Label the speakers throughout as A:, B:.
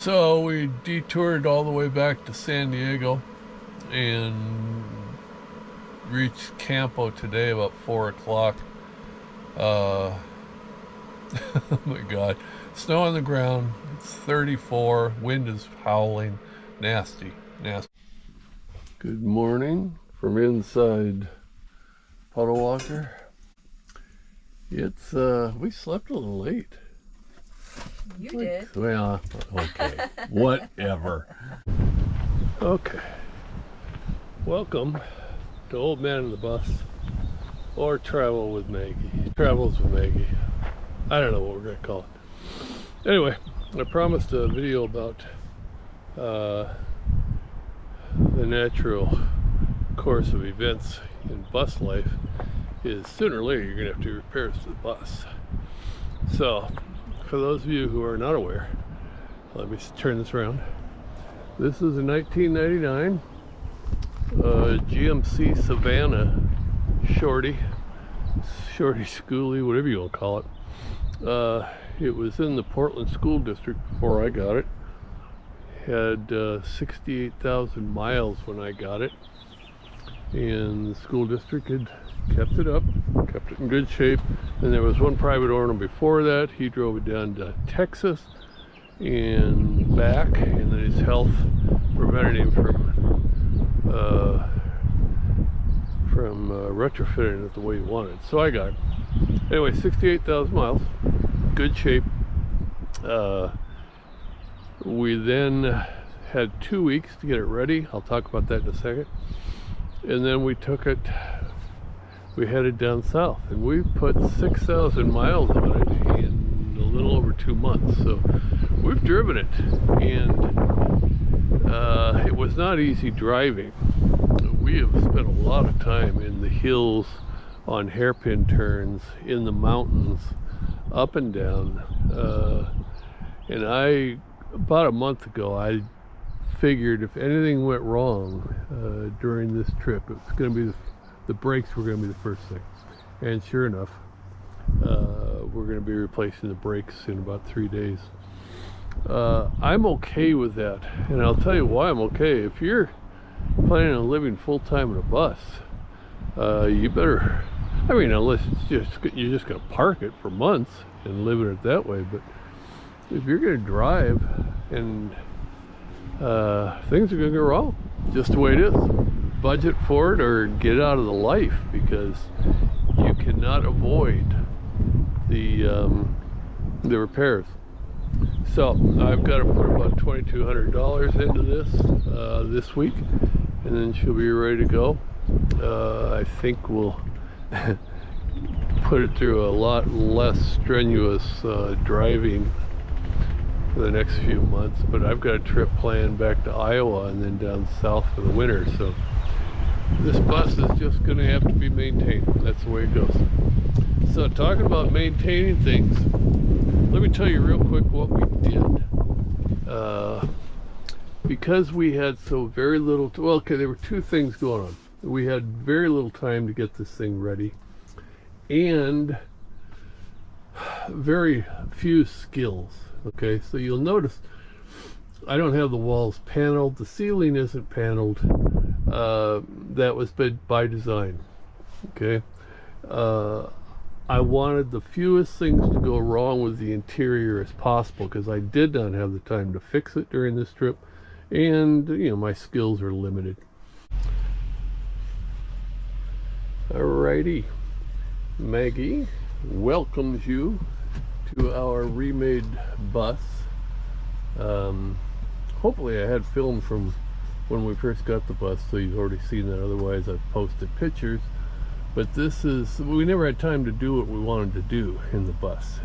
A: So we detoured all the way back to San Diego and reached Campo today about 4 o'clock. Oh my God. Snow on the ground. It's 34. Wind is howling. Nasty. Good morning from inside Puddle Walker. It's, we slept a little late.
B: You did.
A: Well, okay. Whatever. Okay. Welcome to Old Man in the Bus, or Travel with Maggie. Travels with Maggie. I don't know what we're going to call it. Anyway, I promised a video about the natural course of events in bus life is sooner or later you're going to have to do repairs to the bus. So, for those of you who are not aware, let me turn this around. This is a 1999 GMC Savannah Shorty Skoolie, whatever you want to call it. It was in the Portland School District before I got it. Had 68,000 miles when I got it, and the school district had kept it up, kept it in good shape. And there was one private owner before that. He drove it down to Texas and back, and then his health prevented him from retrofitting it the way he wanted. So I got it. Anyway, 68,000 miles, good shape. We then had 2 weeks to get it ready. I'll talk about that in a second. And then we took it, we headed down south, and we put 6,000 miles on it in a little over 2 months. So we've driven it, and it was not easy driving. We have spent a lot of time in the hills, on hairpin turns, in the mountains, up and down. And about a month ago, I figured if anything went wrong during this trip, it was going to be the brakes were going to be the first thing. And sure enough, we're going to be replacing the brakes in about 3 days. I'm okay with that, and I'll tell you why I'm okay. If you're planning on living full-time in a bus, you better, I mean, unless it's you're just going to park it for months and live in it that way, but if you're going to drive and things are going to go wrong, just the way it is. Budget for it or get out of the life, because you cannot avoid the repairs. So I've got to put about $2,200 into this week, and then she'll be ready to go. I think we'll put it through a lot less strenuous driving for the next few months, but I've got a trip planned back to Iowa and then down south for the winter. So this bus is just going to have to be maintained. That's the way it goes. So talking about maintaining things, let me tell you real quick what we did. Because we had so very little, well, okay, there were two things going on. We had very little time to get this thing ready, and very few skills. Okay, so you'll notice I don't have the walls paneled, the ceiling isn't paneled. That was by design. Okay, I wanted the fewest things to go wrong with the interior as possible, because I did not have the time to fix it during this trip, and you know, my skills are limited. Alrighty, Maggie welcomes you to our remade bus. Hopefully I had film from when we first got the bus, so you've already seen that. Otherwise I've posted pictures. But this is, we never had time to do what we wanted to do in the bus,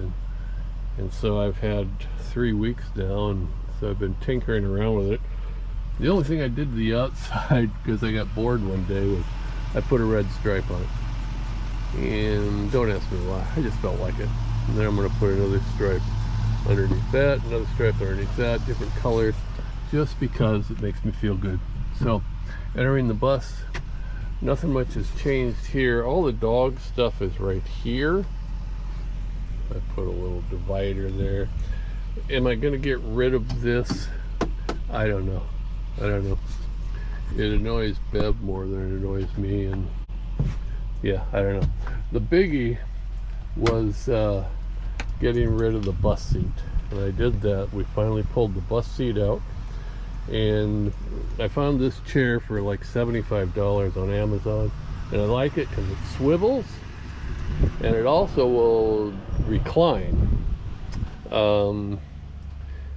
A: and so I've had 3 weeks now, and so I've been tinkering around with it. The only thing I did to the outside, because I got bored one day, was I put a red stripe on it. And don't ask me why, I just felt like it. And then I'm going to put another stripe underneath that, another stripe underneath that, different colors, just because it makes me feel good. So entering the bus, nothing much has changed here. All the dog stuff is right here. I put a little divider there. Am I going to get rid of this? I don't know. It annoys Bev more than it annoys me, and yeah, I don't know. The biggie was getting rid of the bus seat. When I did that, we finally pulled the bus seat out, and I found this chair for like $75 on Amazon, and I like it because it swivels and it also will recline.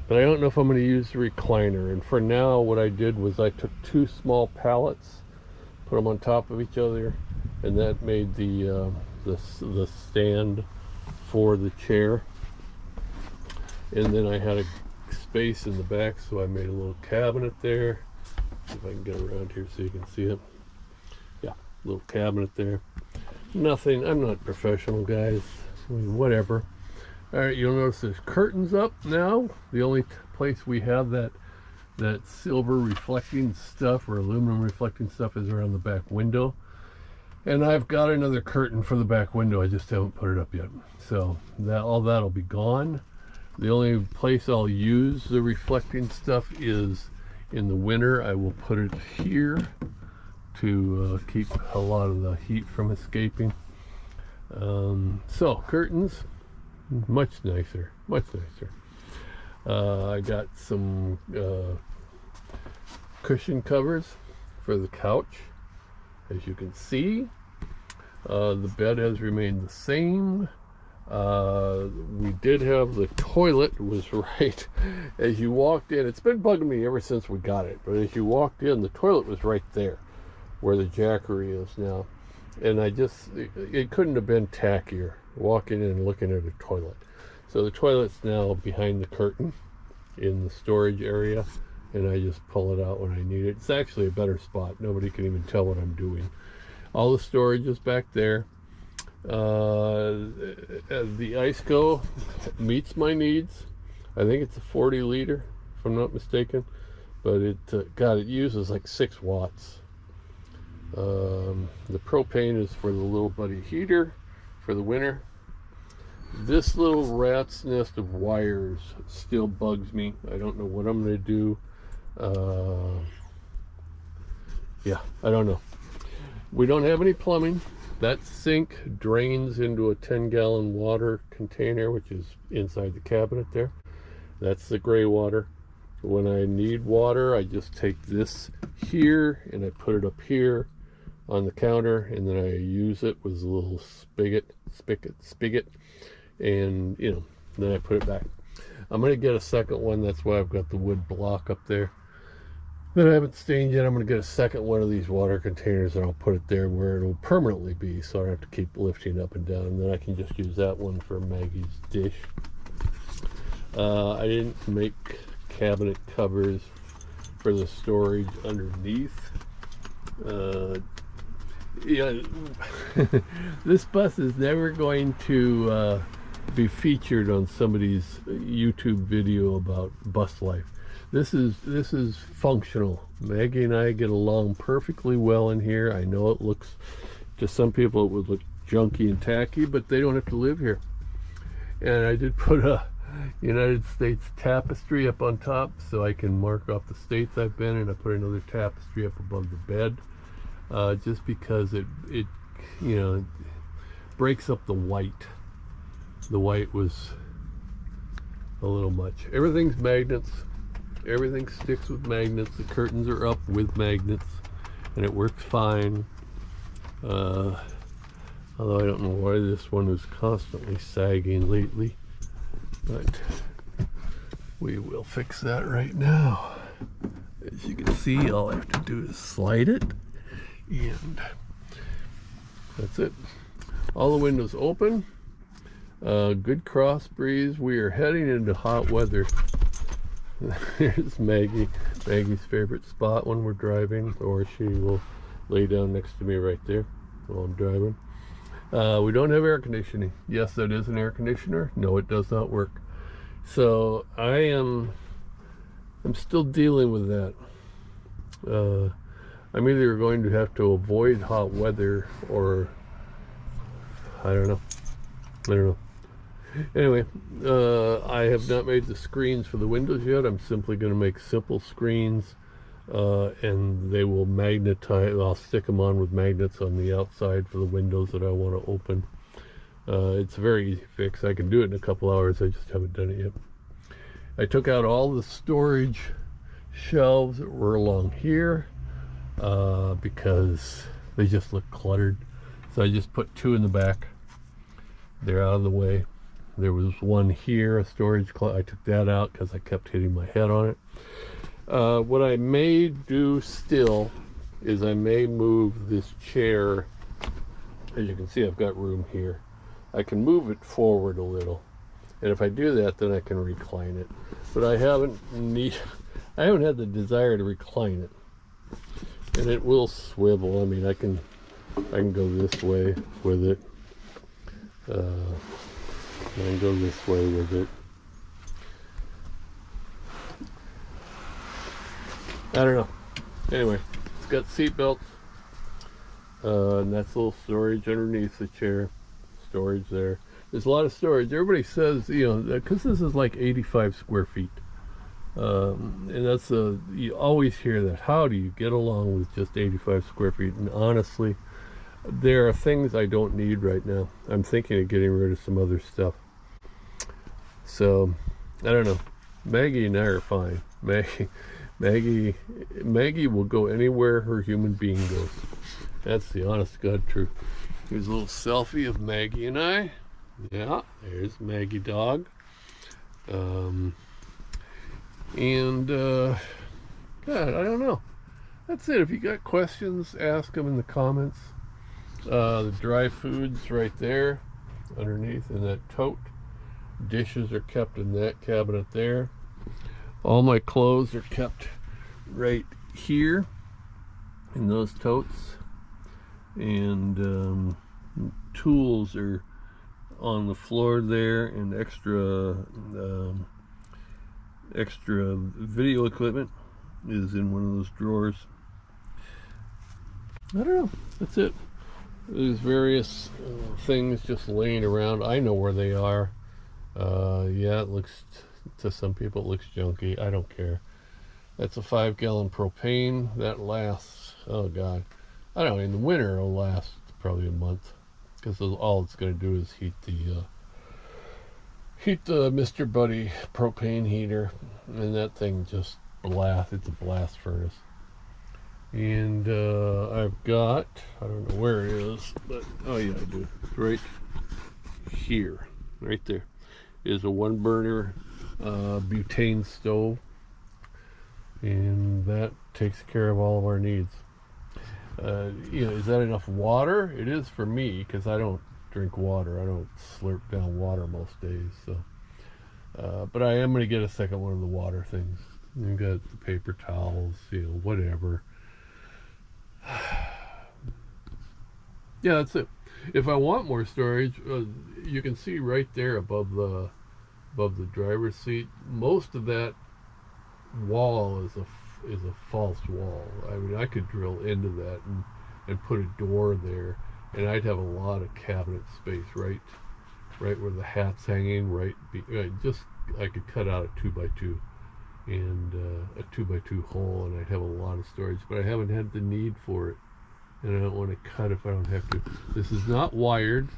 A: But I don't know if I'm going to use the recliner, and for now what I did was I took two small pallets, put them on top of each other, and that made the stand for the chair. And then I had a space in the back, so I made a little cabinet there. See if I can get around here so you can see it. Yeah, little cabinet there. Nothing, I'm not professional, guys. I mean, whatever. All right, you'll notice there's curtains up now. The only place we have that silver reflecting stuff or aluminum reflecting stuff is around the back window. And I've got another curtain for the back window. I just haven't put it up yet. So all that'll be gone. The only place I'll use the reflecting stuff is in the winter. I will put it here to keep a lot of the heat from escaping. So curtains, much nicer. I got some cushion covers for the couch. As you can see, the bed has remained the same. We did have the toilet was right as you walked in. It's been bugging me ever since we got it, but as you walked in, the toilet was right there where the jackery is now. And it couldn't have been tackier walking in and looking at a toilet. So the toilet's now behind the curtain in the storage area, and I just pull it out when I need it. It's actually a better spot. Nobody can even tell what I'm doing. All the storage is back there. The IceGo meets my needs. I think it's a 40 liter, if I'm not mistaken, but it uses like 6 watts. The propane is for the little buddy heater for the winter. This little rat's nest of wires still bugs me. I don't know what I'm going to do. Yeah, I don't know. We don't have any plumbing. That sink drains into a 10-gallon water container, which is inside the cabinet there. That's the gray water. When I need water, I just take this here and I put it up here on the counter, and then I use it with a little spigot, and then I put it back. I'm going to get a second one. That's why I've got the wood block up there that I haven't stained yet. I'm going to get a second one of these water containers, and I'll put it there where it'll permanently be, so I don't have to keep lifting up and down. And then I can just use that one for Maggie's dish. I didn't make cabinet covers for the storage underneath. Yeah, this bus is never going to be featured on somebody's YouTube video about bus life. This is functional. Maggie and I get along perfectly well in here. I know it looks, to some people it would look junky and tacky, but they don't have to live here. And I did put a United States tapestry up on top so I can mark off the states I've been, and I put another tapestry up above the bed, just because it breaks up the white. The white was a little much. Everything's magnets. Everything sticks with magnets. The curtains are up with magnets, and it works fine. Although I don't know why this one is constantly sagging lately, but we will fix that right now. As you can see, all I have to do is slide it, and that's it. All the windows open. Good cross breeze. We are heading into hot weather. There's Maggie. Maggie's favorite spot when we're driving, or she will lay down next to me right there while I'm driving. We don't have air conditioning. Yes, that is an air conditioner. No, it does not work. So I'm still dealing with that. I'm either going to have to avoid hot weather, or I don't know. Anyway, I have not made the screens for the windows yet. I'm simply going to make simple screens, and they will magnetize. I'll stick them on with magnets on the outside for the windows that I want to open. It's a very easy fix. I can do it in a couple hours. I just haven't done it yet. I took out all the storage shelves that were along here because they just look cluttered. So I just put two in the back. They're out of the way. There was one here, a storage I took that out because I kept hitting my head on it. What I may do still is I may move this chair. As you can see, I've got room here. I can move it forward a little, and if I do that, then I can recline it. But I haven't had the desire to recline it, and it will swivel. I mean, I can go this way with it. And go this way with it. I don't know. Anyway, it's got seat belts, and that's a little storage underneath the chair. Storage there. There's a lot of storage. Everybody says, you know, because this is like 85 square feet, and that's you always hear that. How do you get along with just 85 square feet? And honestly, there are things I don't need right now. I'm thinking of getting rid of some other stuff. So, I don't know. Maggie and I are fine. Maggie will go anywhere her human being goes. That's the honest to God truth. Here's a little selfie of Maggie and I. Yeah, there's Maggie dog. God, I don't know. That's it. If you got questions, ask them in the comments. The dry food's right there underneath in that tote. Dishes are kept in that cabinet there. All my clothes are kept right here in those totes, and tools are on the floor there, and extra video equipment is in one of those drawers. I don't know. That's it. There's various things just laying around. I know where they are. Yeah, it looks, to some people it looks junky. I don't care. That's a 5-gallon propane that lasts, oh god, I don't know, in the winter it'll last probably a month, because all it's going to do is heat the Mr. Buddy propane heater, and that thing just blasts. It's a blast furnace. And I've got, I don't know where it is, but oh yeah, I do. It's right here, right there is a 1-burner butane stove, and that takes care of all of our needs. You know, is that enough water? It is for me, because I don't drink water. I don't slurp down water most days. So, but I am going to get a second one of the water things. You've got the paper towels, you know, whatever. Yeah, that's it. If I want more storage, you can see right there above the driver's seat, most of that wall is a false wall. I mean, I could drill into that and put a door there, and I'd have a lot of cabinet space right where the hat's hanging. I could cut out a 2x2 and a 2x2 hole, and I'd have a lot of storage. But I haven't had the need for it, and I don't want to cut if I don't have to. This is not wired.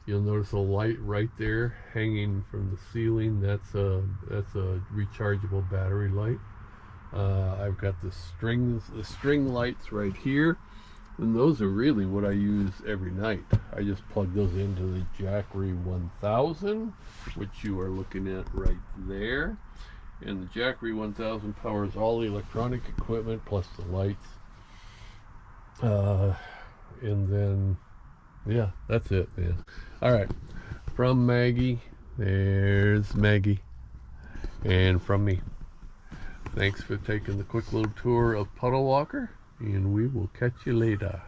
A: You'll notice a light right there hanging from the ceiling. That's a rechargeable battery light. I've got the string lights right here, and those are really what I use every night. I just plug those into the Jackery 1000, which you are looking at right there. And the Jackery 1000 powers all the electronic equipment plus the lights. And then, yeah, that's it, man. All right, from Maggie, there's Maggie, and from me. Thanks for taking the quick little tour of Puddle Walker, and we will catch you later.